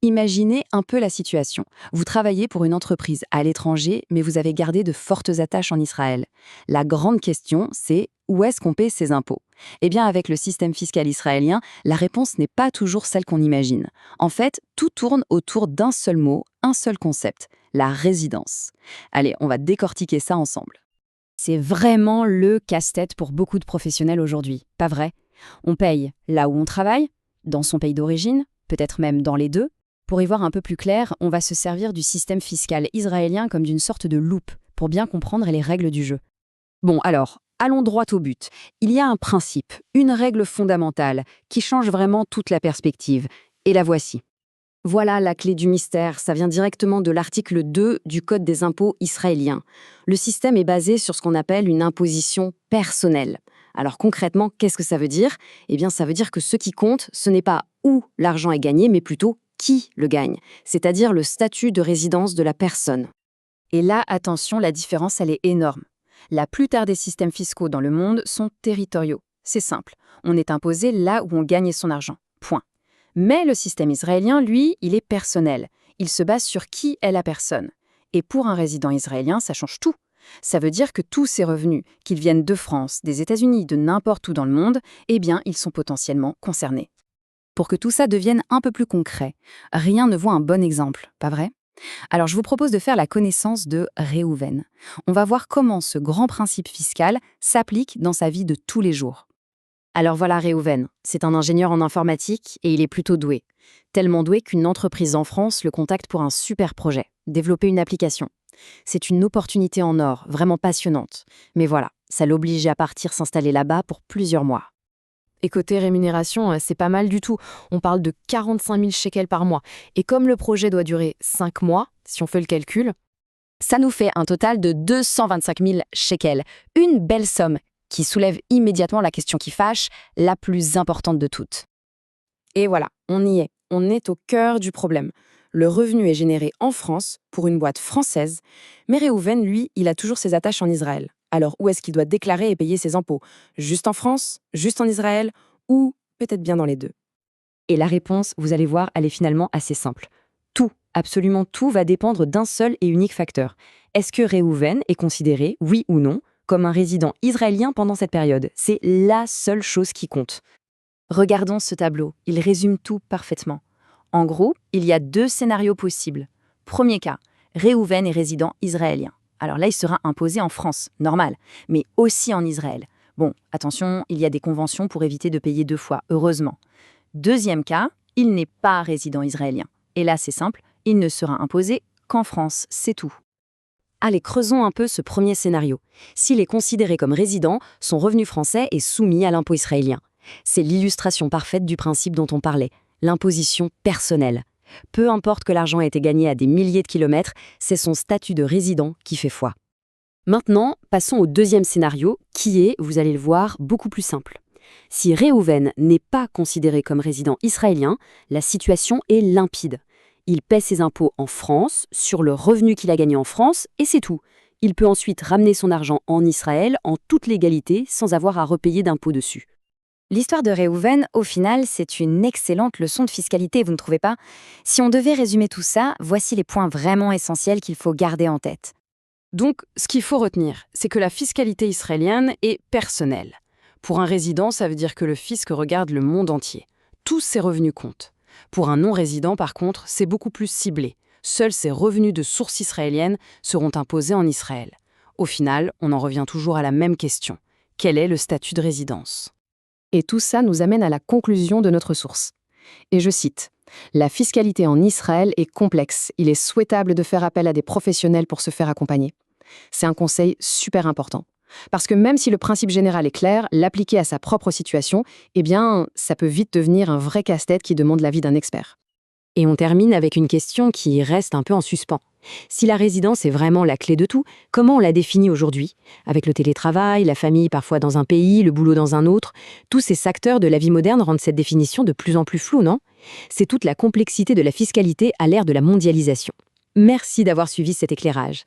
Imaginez un peu la situation. Vous travaillez pour une entreprise à l'étranger, mais vous avez gardé de fortes attaches en Israël. La grande question, c'est où est-ce qu'on paie ses impôts? Eh bien, avec le système fiscal israélien, la réponse n'est pas toujours celle qu'on imagine. En fait, tout tourne autour d'un seul mot, un seul concept, la résidence. Allez, on va décortiquer ça ensemble. C'est vraiment le casse-tête pour beaucoup de professionnels aujourd'hui, pas vrai? On paye là où on travaille, dans son pays d'origine, peut-être même dans les deux. Pour y voir un peu plus clair, on va se servir du système fiscal israélien comme d'une sorte de loupe pour bien comprendre les règles du jeu. Bon, alors, allons droit au but. Il y a un principe, une règle fondamentale, qui change vraiment toute la perspective. Et la voici. Voilà la clé du mystère, ça vient directement de l'article 2 du Code des impôts israélien. Le système est basé sur ce qu'on appelle une imposition personnelle. Alors concrètement, qu'est-ce que ça veut dire? Eh bien, ça veut dire que ce qui compte, ce n'est pas où l'argent est gagné, mais plutôt qui le gagne, c'est-à-dire le statut de résidence de la personne. Et là, attention, la différence, elle est énorme. La plupart des systèmes fiscaux dans le monde sont territoriaux. C'est simple, on est imposé là où on gagne son argent. Point. Mais le système israélien, lui, il est personnel. Il se base sur qui est la personne. Et pour un résident israélien, ça change tout. Ça veut dire que tous ces revenus, qu'ils viennent de France, des États-Unis, de n'importe où dans le monde, eh bien, ils sont potentiellement concernés. Pour que tout ça devienne un peu plus concret, rien ne vaut un bon exemple, pas vrai? Alors je vous propose de faire la connaissance de Réhouven. On va voir comment ce grand principe fiscal s'applique dans sa vie de tous les jours. Alors voilà Réhouven, c'est un ingénieur en informatique et il est plutôt doué. Tellement doué qu'une entreprise en France le contacte pour un super projet, développer une application. C'est une opportunité en or, vraiment passionnante. Mais voilà, ça l'oblige à partir s'installer là-bas pour plusieurs mois. Et côté rémunération, c'est pas mal du tout. On parle de 45 000 shekels par mois. Et comme le projet doit durer 5 mois, si on fait le calcul, Ça nous fait un total de 225 000 shekels. Une belle somme qui soulève immédiatement la question qui fâche, la plus importante de toutes. Et voilà, on y est. On est au cœur du problème. Le revenu est généré en France pour une boîte française, mais Réhouven, lui, il a toujours ses attaches en Israël. Alors où est-ce qu'il doit déclarer et payer ses impôts? Juste en France? Juste en Israël? Ou peut-être bien dans les deux? Et la réponse, vous allez voir, elle est finalement assez simple. Tout, absolument tout va dépendre d'un seul et unique facteur. Est-ce que Réhouven est considéré, oui ou non, comme un résident israélien pendant cette période? C'est la seule chose qui compte. Regardons ce tableau, il résume tout parfaitement. En gros, il y a deux scénarios possibles. Premier cas, Réhouven est résident israélien. Alors là, il sera imposé en France, normal, mais aussi en Israël. Bon, attention, il y a des conventions pour éviter de payer deux fois, heureusement. Deuxième cas, il n'est pas résident israélien. Et là, c'est simple, il ne sera imposé qu'en France, c'est tout. Allez, creusons un peu ce premier scénario. S'il est considéré comme résident, son revenu français est soumis à l'impôt israélien. C'est l'illustration parfaite du principe dont on parlait, l'imposition personnelle. Peu importe que l'argent ait été gagné à des milliers de kilomètres, c'est son statut de résident qui fait foi. Maintenant, passons au deuxième scénario, qui est, vous allez le voir, beaucoup plus simple. Si Réhouven n'est pas considéré comme résident israélien, la situation est limpide. Il paie ses impôts en France, sur le revenu qu'il a gagné en France, et c'est tout. Il peut ensuite ramener son argent en Israël en toute légalité, sans avoir à repayer d'impôts dessus. L'histoire de Réhouven, au final, c'est une excellente leçon de fiscalité, vous ne trouvez pas? Si on devait résumer tout ça, voici les points vraiment essentiels qu'il faut garder en tête. donc ce qu'il faut retenir, c'est que la fiscalité israélienne est personnelle. Pour un résident, ça veut dire que le fisc regarde le monde entier. Tous ses revenus comptent. Pour un non-résident, par contre, c'est beaucoup plus ciblé. Seuls ses revenus de source israélienne seront imposés en Israël. Au final, on en revient toujours à la même question. Quel est le statut de résidence? Et tout ça nous amène à la conclusion de notre source. Et je cite, « La fiscalité en Israël est complexe. Il est souhaitable de faire appel à des professionnels pour se faire accompagner. » C'est un conseil super important. Parce que même si le principe général est clair, l'appliquer à sa propre situation, eh bien, ça peut vite devenir un vrai casse-tête qui demande l'avis d'un expert. Et on termine avec une question qui reste un peu en suspens. Si la résidence est vraiment la clé de tout, comment on la définit aujourd'hui? Avec le télétravail, la famille parfois dans un pays, le boulot dans un autre, tous ces facteurs de la vie moderne rendent cette définition de plus en plus floue, non? C'est toute la complexité de la fiscalité à l'ère de la mondialisation. Merci d'avoir suivi cet éclairage.